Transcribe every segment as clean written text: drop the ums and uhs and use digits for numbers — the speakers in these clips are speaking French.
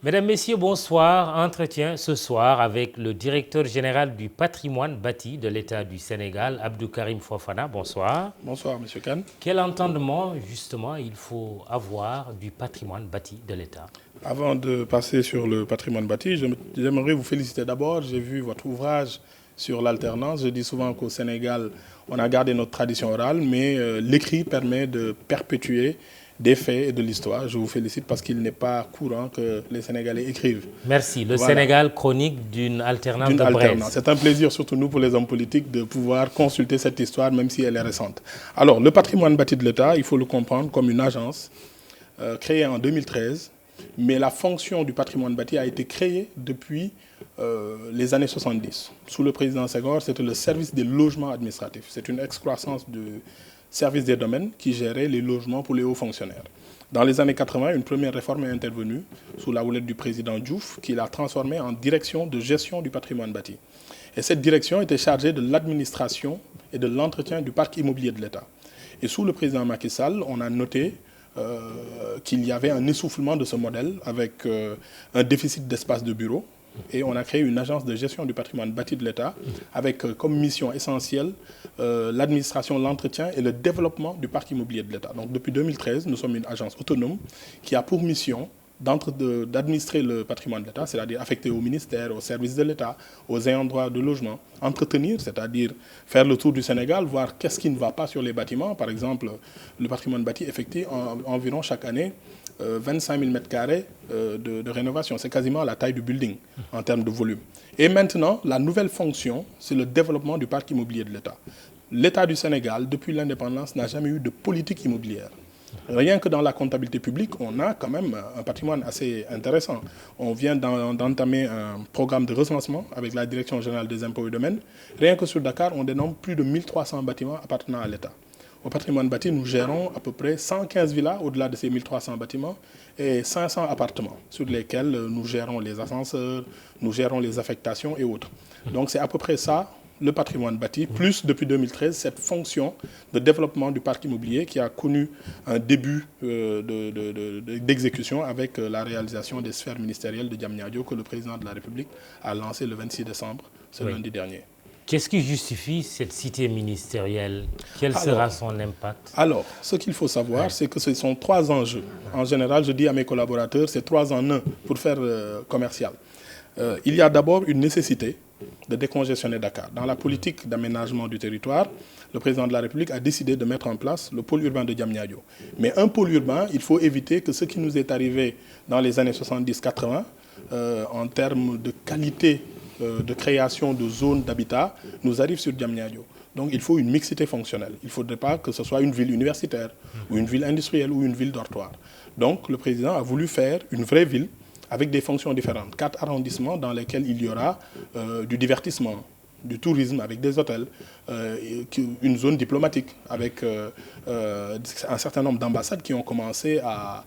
Mesdames, Messieurs, bonsoir. Entretien ce soir avec le directeur général du patrimoine bâti de l'État du Sénégal, Abdou Karim Fofana. Bonsoir. Bonsoir, Monsieur Kane. Quel entendement, justement, il faut avoir du patrimoine bâti de l'État? Avant de passer sur le patrimoine bâti, j'aimerais vous féliciter d'abord. J'ai vu votre ouvrage sur l'alternance. Je dis souvent qu'au Sénégal, on a gardé notre tradition orale, mais l'écrit permet de perpétuer des faits et de l'histoire. Je vous félicite parce qu'il n'est pas courant que les Sénégalais écrivent. Merci. Le Sénégal chronique d'une alternance de braise. C'est un plaisir, surtout nous, pour les hommes politiques, de pouvoir consulter cette histoire, même si elle est récente. Alors, le patrimoine bâti de l'État, il faut le comprendre comme une agence créée en 2013, mais la fonction du patrimoine bâti a été créée depuis les années 70. Sous le président Senghor, c'était le service des logements administratifs. C'est une excroissance du service des domaines qui gérait les logements pour les hauts fonctionnaires. Dans les années 80, une première réforme est intervenue sous la houlette du président Diouf qui l'a transformée en direction de gestion du patrimoine bâti. Et cette direction était chargée de l'administration et de l'entretien du parc immobilier de l'État. Et sous le président Macky Sall, on a noté qu'il y avait un essoufflement de ce modèle avec un déficit d'espace de bureau. Et on a créé une agence de gestion du patrimoine bâti de l'État avec comme mission essentielle l'administration, l'entretien et le développement du parc immobilier de l'État. Donc depuis 2013, nous sommes une agence autonome qui a pour mission d'administrer le patrimoine de l'État, c'est-à-dire affecté au ministère, aux services de l'État, aux ayants droit de logement, entretenir, c'est-à-dire faire le tour du Sénégal, voir qu'est-ce qui ne va pas sur les bâtiments. Par exemple, le patrimoine bâti effectue environ chaque année 25 000 m² de rénovation. C'est quasiment la taille du building en termes de volume. Et maintenant, la nouvelle fonction, c'est le développement du parc immobilier de l'État. L'État du Sénégal, depuis l'indépendance, n'a jamais eu de politique immobilière. Rien que dans la comptabilité publique, on a quand même un patrimoine assez intéressant. On vient d'entamer un programme de recensement avec la Direction générale des impôts et domaines. Rien que sur Dakar, on dénombre plus de 1300 bâtiments appartenant à l'État. Au patrimoine bâti, nous gérons à peu près 115 villas au-delà de ces 1300 bâtiments et 500 appartements sur lesquels nous gérons les ascenseurs, nous gérons les affectations et autres. Donc c'est à peu près ça, le patrimoine bâti, plus depuis 2013, cette fonction de développement du parc immobilier qui a connu un début d'exécution avec la réalisation des sphères ministérielles de Diamniadio que le président de la République a lancé le 26 décembre, ce lundi dernier. Qu'est-ce qui justifie cette cité ministérielle? Quel sera son impact? Alors, ce qu'il faut savoir, c'est que ce sont 3 enjeux. En général, je dis à mes collaborateurs, c'est 3 en 1 pour faire commercial. Il y a d'abord une nécessité de décongestionner Dakar. Dans la politique d'aménagement du territoire, le président de la République a décidé de mettre en place le pôle urbain de Diamniadio. Mais un pôle urbain, il faut éviter que ce qui nous est arrivé dans les années 70-80, en termes de qualité de création de zones d'habitat, nous arrive sur Diamniadio. Donc il faut une mixité fonctionnelle. Il ne faudrait pas que ce soit une ville universitaire, ou une ville industrielle, ou une ville dortoir. Donc le président a voulu faire une vraie ville avec des fonctions différentes. 4 arrondissements dans lesquels il y aura du divertissement, du tourisme avec des hôtels, une zone diplomatique avec un certain nombre d'ambassades qui ont commencé à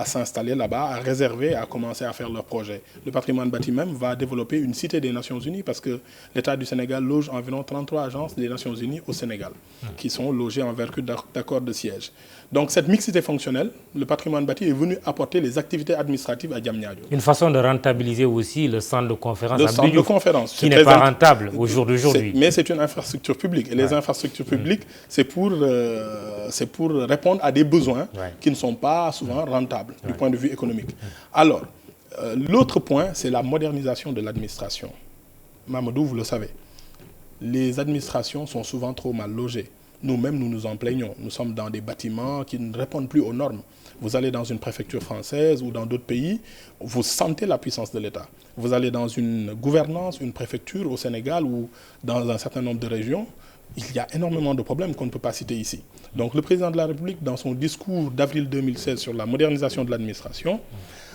s'installer là-bas, à réserver, à commencer à faire leurs projets. Le patrimoine bâti même va développer une cité des Nations Unies parce que l'État du Sénégal loge environ 33 agences des Nations Unies au Sénégal qui sont logées en vertu d'accords de siège. Donc cette mixité fonctionnelle, le patrimoine bâti est venu apporter les activités administratives à Diamniadio. Une façon de rentabiliser aussi le centre de conférence. Le centre de conférence. Qui n'est pas rentable au jour d'aujourd'hui. Mais c'est une infrastructure publique. Et les infrastructures publiques, c'est pour répondre à des besoins qui ne sont pas souvent rentables du point de vue économique. Alors, l'autre point, c'est la modernisation de l'administration. Mamadou, vous le savez, les administrations sont souvent trop mal logées. Nous-mêmes, nous nous en plaignons. Nous sommes dans des bâtiments qui ne répondent plus aux normes. Vous allez dans une préfecture française ou dans d'autres pays, vous sentez la puissance de l'État. Vous allez dans une gouvernance, une préfecture au Sénégal ou dans un certain nombre de régions, il y a énormément de problèmes qu'on ne peut pas citer ici. Donc le président de la République, dans son discours d'avril 2016 sur la modernisation de l'administration,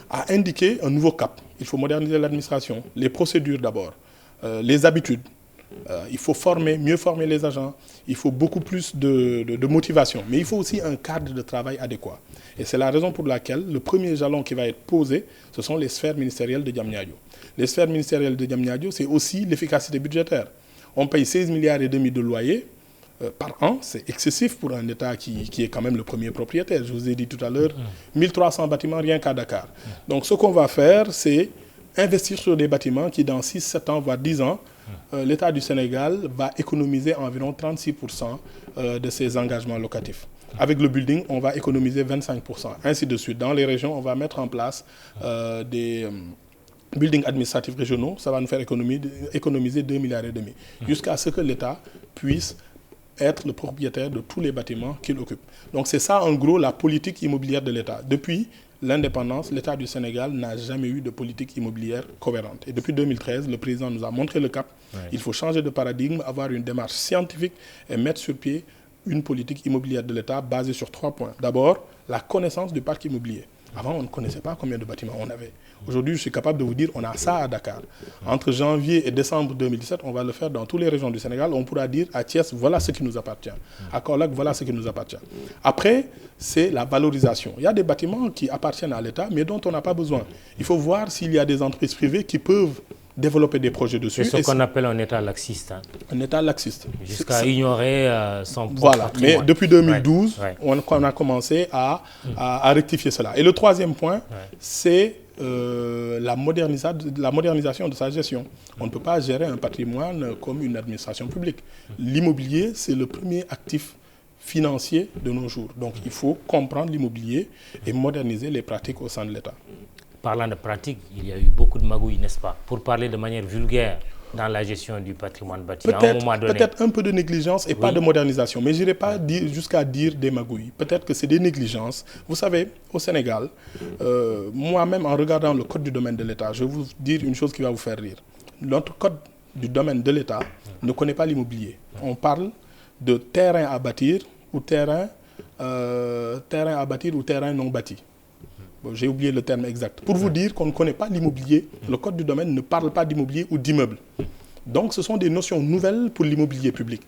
a indiqué un nouveau cap. Il faut moderniser l'administration, les procédures d'abord, les habitudes. Il faut mieux former les agents, il faut beaucoup plus de motivation, mais il faut aussi un cadre de travail adéquat. Et c'est la raison pour laquelle le premier jalon qui va être posé, ce sont les sphères ministérielles de Diamniadio. Les sphères ministérielles de Diamniadio, c'est aussi l'efficacité budgétaire. On paye 16,5 milliards de loyers, par an, c'est excessif pour un État qui est quand même le premier propriétaire. Je vous ai dit tout à l'heure, 1300 bâtiments rien qu'à Dakar. Donc ce qu'on va faire, c'est investir sur des bâtiments qui, dans 6, 7 ans, voire 10 ans, l'État du Sénégal va économiser environ 36% de ses engagements locatifs. Avec le building, on va économiser 25%. Ainsi de suite. Dans les régions, on va mettre en place des buildings administratifs régionaux. Ça va nous faire économiser 2,5 milliards jusqu'à ce que l'État puisse être le propriétaire de tous les bâtiments qu'il occupe. Donc c'est ça en gros la politique immobilière de l'État. Depuis l'indépendance, l'État du Sénégal n'a jamais eu de politique immobilière cohérente. Et depuis 2013, le président nous a montré le cap. Ouais. Il faut changer de paradigme, avoir une démarche scientifique et mettre sur pied une politique immobilière de l'État basée sur 3 points. D'abord, la connaissance du parc immobilier. Avant, on ne connaissait pas combien de bâtiments on avait. Aujourd'hui, je suis capable de vous dire on a ça à Dakar. Entre janvier et décembre 2017, on va le faire dans toutes les régions du Sénégal. On pourra dire à Thiès, voilà ce qui nous appartient. À Kaolack, voilà ce qui nous appartient. Après, c'est la valorisation. Il y a des bâtiments qui appartiennent à l'État, mais dont on n'a pas besoin. Il faut voir s'il y a des entreprises privées qui peuvent développer des projets dessus. C'est ce qu'on appelle un État laxiste. Hein. Un État laxiste. Jusqu'à ignorer son propre Voilà, patrimoine. mais depuis 2012, on a commencé à rectifier cela. Et le troisième point, c'est la modernisation de sa gestion. On ne peut pas gérer un patrimoine comme une administration publique. L'immobilier, c'est le premier actif financier de nos jours. Donc il faut comprendre l'immobilier et moderniser les pratiques au sein de l'État. Parlant de pratique, il y a eu beaucoup de magouilles, n'est-ce pas? Pour parler de manière vulgaire dans la gestion du patrimoine bâti, à un moment donné. Peut-être un peu de négligence et pas de modernisation, mais je n'irai pas jusqu'à dire des magouilles. Peut-être que c'est des négligences. Vous savez, au Sénégal, moi-même, en regardant le code du domaine de l'État, je vais vous dire une chose qui va vous faire rire. Notre code du domaine de l'État ne connaît pas l'immobilier. On parle de terrain à bâtir ou terrain à bâtir ou terrain non bâti. Bon, j'ai oublié le terme exact. Pour vous dire qu'on ne connaît pas l'immobilier, le code du domaine ne parle pas d'immobilier ou d'immeuble. Donc ce sont des notions nouvelles pour l'immobilier public.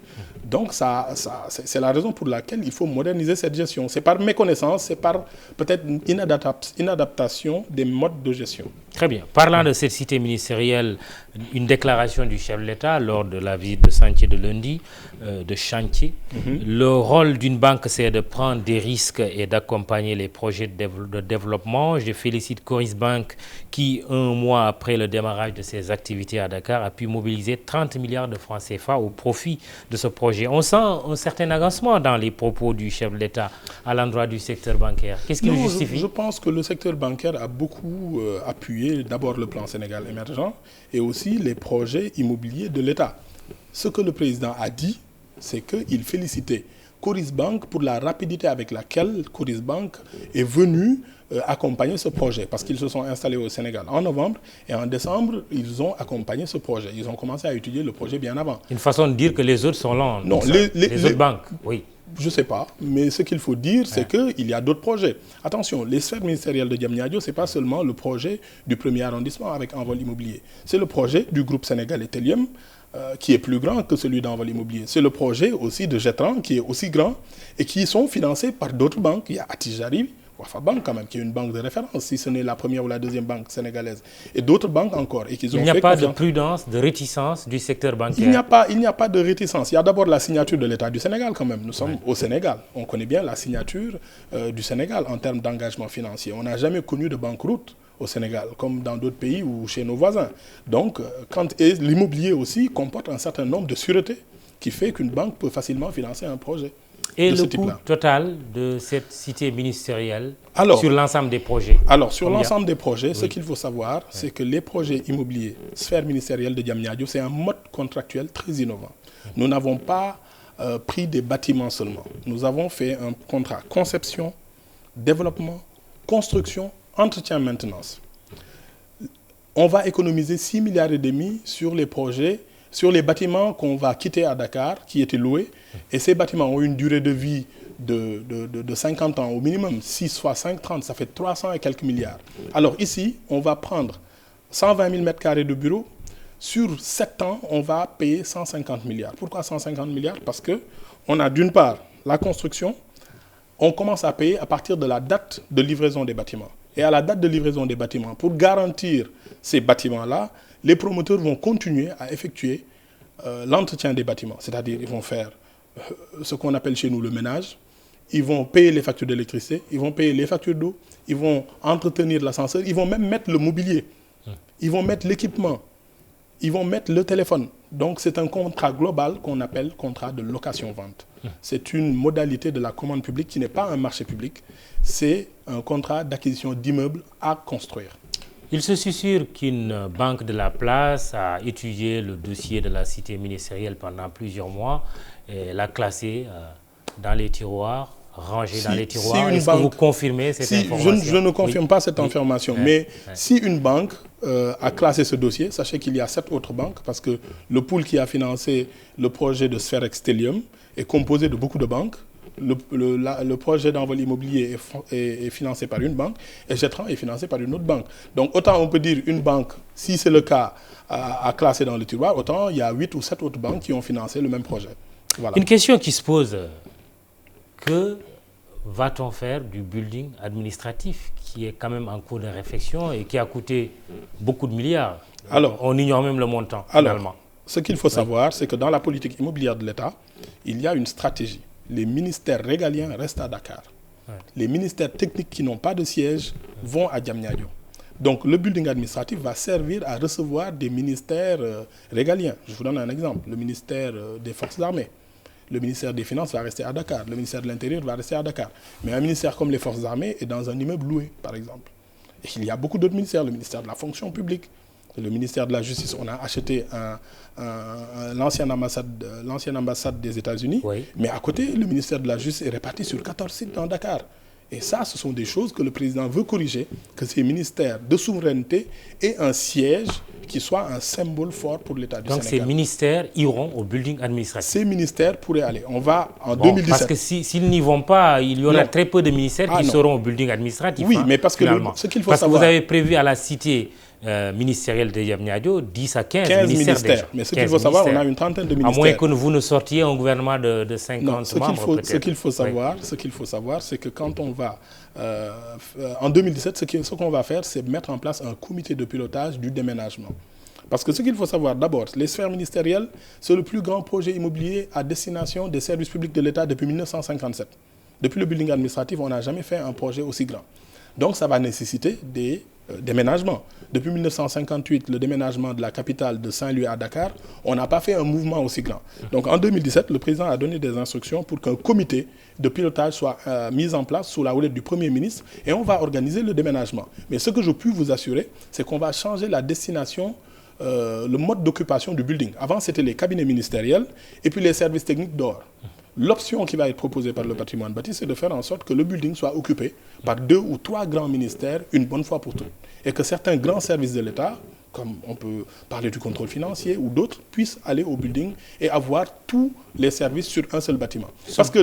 Donc c'est la raison pour laquelle il faut moderniser cette gestion. C'est par méconnaissance, c'est par peut-être inadaptation des modes de gestion. Très bien. Parlant de cette cité ministérielle, une déclaration du chef de l'État lors de la visite de chantier de lundi, le rôle d'une banque, c'est de prendre des risques et d'accompagner les projets de développement. Je félicite Coris Bank qui, un mois après le démarrage de ses activités à Dakar, a pu mobiliser 30 milliards de francs CFA au profit de ce projet. On sent un certain agacement dans les propos du chef de l'État à l'endroit du secteur bancaire. Qu'est-ce qui le justifie? Je pense que le secteur bancaire a beaucoup appuyé d'abord le plan Sénégal émergent et aussi les projets immobiliers de l'État. Ce que le président a dit, c'est qu'il félicitait Coris Bank pour la rapidité avec laquelle Coris Bank est venu accompagner ce projet, parce qu'ils se sont installés au Sénégal en novembre et en décembre, ils ont accompagné ce projet. Ils ont commencé à étudier le projet bien avant. Une façon de dire que les autres sont lents. Non, les autres banques, oui. Je ne sais pas, mais ce qu'il faut dire, c'est qu'il y a d'autres projets. Attention, les sphères ministérielles de Diamniadio, ce n'est pas seulement le projet du premier arrondissement avec Envol Immobilier. C'est le projet du groupe sénégalais Telium, qui est plus grand que celui d'Envol Immobilier. C'est le projet aussi de Jetran, qui est aussi grand, et qui sont financés par d'autres banques. Il y a Attijari, Wafa Bank quand même, qui est une banque de référence, si ce n'est la première ou la deuxième banque sénégalaise. Et d'autres banques encore. Et il n'y a pas de prudence, de réticence du secteur bancaire. Il n'y a pas de réticence. Il y a d'abord la signature de l'État du Sénégal quand même. Nous sommes au Sénégal. On connaît bien la signature du Sénégal en termes d'engagement financier. On n'a jamais connu de banqueroute au Sénégal, comme dans d'autres pays ou chez nos voisins. Donc, l'immobilier aussi comporte un certain nombre de sûretés qui fait qu'une banque peut facilement financer un projet. Et le coût total de cette cité ministérielle sur l'ensemble des projets? Alors, sur l'ensemble des projets, ce qu'il faut savoir, c'est que les projets immobiliers, sphère ministérielle de Diamniadio, c'est un mode contractuel très innovant. Nous n'avons pas pris des bâtiments seulement. Nous avons fait un contrat conception, développement, construction, entretien, maintenance. On va économiser 6,5 milliards sur les projets, sur les bâtiments qu'on va quitter à Dakar, qui étaient loués. Et ces bâtiments ont une durée de vie de 50 ans au minimum. 6 fois 5, 30, ça fait 300 et quelques milliards. Alors ici, on va prendre 120 000 m² de bureaux. Sur 7 ans, on va payer 150 milliards. Pourquoi 150 milliards? Parce qu'on a d'une part la construction. On commence à payer à partir de la date de livraison des bâtiments. Et à la date de livraison des bâtiments, pour garantir ces bâtiments-là, les promoteurs vont continuer à effectuer l'entretien des bâtiments. C'est-à-dire qu'ils vont faire ce qu'on appelle chez nous le ménage. Ils vont payer les factures d'électricité, ils vont payer les factures d'eau, ils vont entretenir l'ascenseur, ils vont même mettre le mobilier, ils vont mettre l'équipement, ils vont mettre le téléphone. Donc c'est un contrat global qu'on appelle contrat de location-vente. C'est une modalité de la commande publique qui n'est pas un marché public, c'est un contrat d'acquisition d'immeubles à construire. Il se susurre qu'une banque de la place a étudié le dossier de la cité ministérielle pendant plusieurs mois et l'a classé dans les tiroirs, rangé dans les tiroirs. Est-ce que vous confirmez cette information? Je ne confirme pas cette information, mais si une banque a classé ce dossier, sachez qu'il y a 7 autres banques, parce que le pool qui a financé le projet de Spherex Stellium est composé de beaucoup de banques. Le projet d'envol immobilier est financé par une banque et Getran est financé par une autre banque. Donc autant on peut dire une banque, si c'est le cas, a classé dans le tiroir, autant il y a 8 ou 7 autres banques qui ont financé le même projet. Voilà. Une question qui se pose, que va-t-on faire du building administratif qui est quand même en cours de réflexion et qui a coûté beaucoup de milliards? Alors, on ignore même le montant finalement. Ce qu'il faut savoir, c'est que dans la politique immobilière de l'État, il y a une stratégie. Les ministères régaliens restent à Dakar. Les ministères techniques qui n'ont pas de siège vont à Diamniadio. Donc le building administratif va servir à recevoir des ministères régaliens. Je vous donne un exemple. Le ministère des Forces armées. Le ministère des Finances va rester à Dakar. Le ministère de l'Intérieur va rester à Dakar. Mais un ministère comme les Forces armées est dans un immeuble loué, par exemple. Et il y a beaucoup d'autres ministères. Le ministère de la fonction publique. Le ministère de la Justice, on a acheté l'ancienne ambassade des États-Unis, mais à côté, le ministère de la Justice est réparti sur 14 sites dans Dakar. Et ça, ce sont des choses que le président veut corriger, que ces ministères de souveraineté aient un siège qui soit un symbole fort pour l'État du Sénégal. Donc ces ministères iront au building administratif? Ces ministères pourraient aller. On va en 2017. Parce que s'ils n'y vont pas, il y aura très peu de ministères qui seront au building administratif. Oui, mais parce que ce qu'il faut savoir... Parce que vous avez prévu à la cité ministérielle de Diamniadio 10 à 15 ministères. Mais ce qu'il faut savoir, on a une trentaine de ministères. À moins que vous ne sortiez un gouvernement de 50 membres peut-être. Ce qu'il faut savoir, c'est que quand on va... en 2017, ce qu'on va faire, c'est mettre en place un comité de pilotage du déménagement. Parce que ce qu'il faut savoir, d'abord, les sphères ministérielles, c'est le plus grand projet immobilier à destination des services publics de l'État depuis 1957. Depuis le building administratif, on n'a jamais fait un projet aussi grand. Donc ça va nécessiter des déménagements. Depuis 1958, le déménagement de la capitale de Saint-Louis à Dakar, on n'a pas fait un mouvement aussi grand. Donc en 2017, le président a donné des instructions pour qu'un comité de pilotage soit mis en place sous la houlette du Premier ministre et on va organiser le déménagement. Mais ce que je puis vous assurer, c'est qu'on va changer la destination, le mode d'occupation du building. Avant, c'était les cabinets ministériels et puis les services techniques dehors. L'option qui va être proposée par le patrimoine bâti, c'est de faire en sorte que le building soit occupé par 2 ou 3 grands ministères une bonne fois pour toutes. Et que certains grands services de l'État, comme on peut parler du contrôle financier ou d'autres, puissent aller au building et avoir tous les services sur un seul bâtiment. Parce que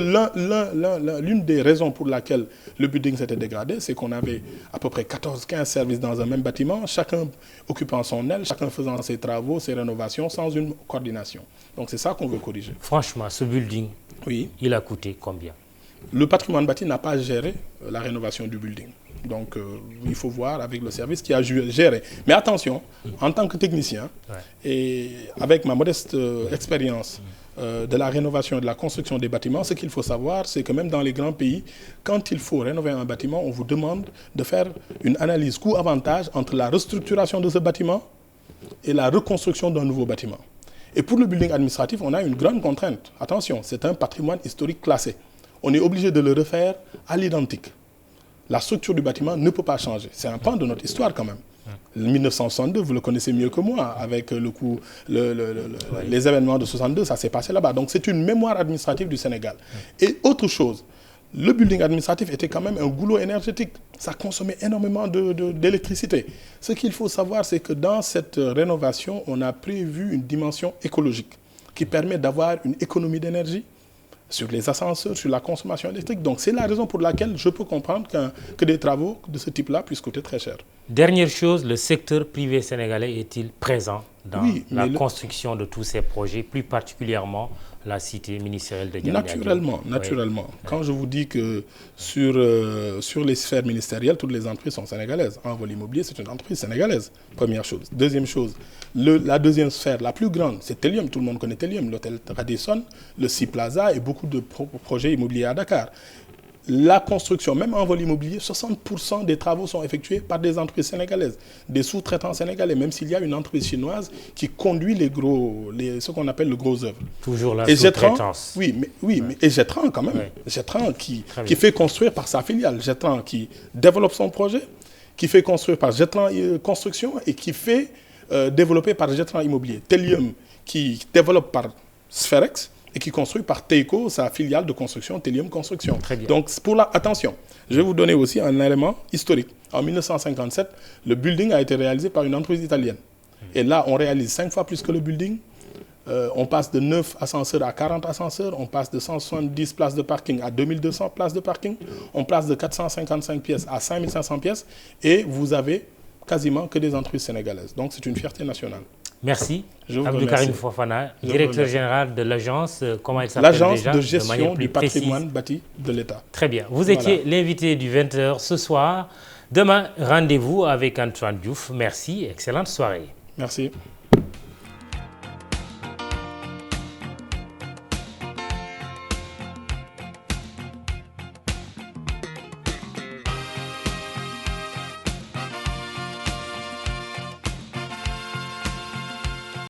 l'une des raisons pour laquelle le building s'était dégradé, c'est qu'on avait à peu près 14-15 services dans un même bâtiment, chacun occupant son aile, chacun faisant ses travaux, ses rénovations, sans une coordination. Donc c'est ça qu'on veut corriger. Franchement, ce building, il a coûté combien? Le patrimoine bâti n'a pas géré la rénovation du building. Donc, il faut voir avec le service qui a géré. Mais attention, en tant que technicien, et avec ma modeste expérience de la rénovation et de la construction des bâtiments, ce qu'il faut savoir, c'est que même dans les grands pays, quand il faut rénover un bâtiment, on vous demande de faire une analyse coût-avantage entre la restructuration de ce bâtiment et la reconstruction d'un nouveau bâtiment. Et pour le building administratif, on a une grande contrainte. Attention, c'est un patrimoine historique classé. On est obligé de le refaire à l'identique. La structure du bâtiment ne peut pas changer. C'est un pan de notre histoire quand même. 1962, vous le connaissez mieux que moi, avec les événements de 62, ça s'est passé là-bas. Donc c'est une mémoire administrative du Sénégal. Et autre chose, le building administratif était quand même un goulot énergétique. Ça consommait énormément d'électricité. Ce qu'il faut savoir, c'est que dans cette rénovation, on a prévu une dimension écologique qui permet d'avoir une économie d'énergie sur les ascenseurs, sur la consommation électrique. Donc c'est la raison pour laquelle je peux comprendre que des travaux de ce type-là puissent coûter très cher. Dernière chose, le secteur privé sénégalais est-il présent dans la construction de tous ces projets, plus particulièrement la cité ministérielle de Diamniadio. Naturellement. Oui. Quand je vous dis que sur les sphères ministérielles, toutes les entreprises sont sénégalaises. Envol Immobilier, c'est une entreprise sénégalaise, première chose. Deuxième chose, la deuxième sphère, la plus grande, c'est Telium. Tout le monde connaît Telium, l'hôtel Radisson, le Sea Plaza et beaucoup de projets immobiliers à Dakar. La construction, même en vol immobilier, 60% des travaux sont effectués par des entreprises sénégalaises, des sous-traitants sénégalais, même s'il y a une entreprise chinoise qui conduit ce qu'on appelle le gros œuvre. Toujours la sous-traitance. Mais Getran quand même. Oui. Getran qui fait construire par sa filiale. Getran qui développe son projet, qui fait construire par Getran Construction et qui fait développer par Getran Immobilier. Telium qui développe par Spherex et qui construit par Teiko, sa filiale de construction, Telium Construction. Très bien. Donc, attention, je vais vous donner aussi un élément historique. En 1957, le building a été réalisé par une entreprise italienne. Et là, on réalise 5 fois plus que le building. On passe de 9 ascenseurs à 40 ascenseurs. On passe de 170 places de parking à 2200 places de parking. On passe de 455 pièces à 5500 pièces. Et vous avez quasiment que des entreprises sénégalaises. Donc, c'est une fierté nationale. Merci. Abdou Karim Fofana, directeur général de l'agence, comment elle s'appelle déjà? L'agence de gestion du patrimoine bâti de l'État. Très bien. Vous étiez l'invité du 20h ce soir. Demain, rendez-vous avec Antoine Diouf. Merci. Excellente soirée. Merci.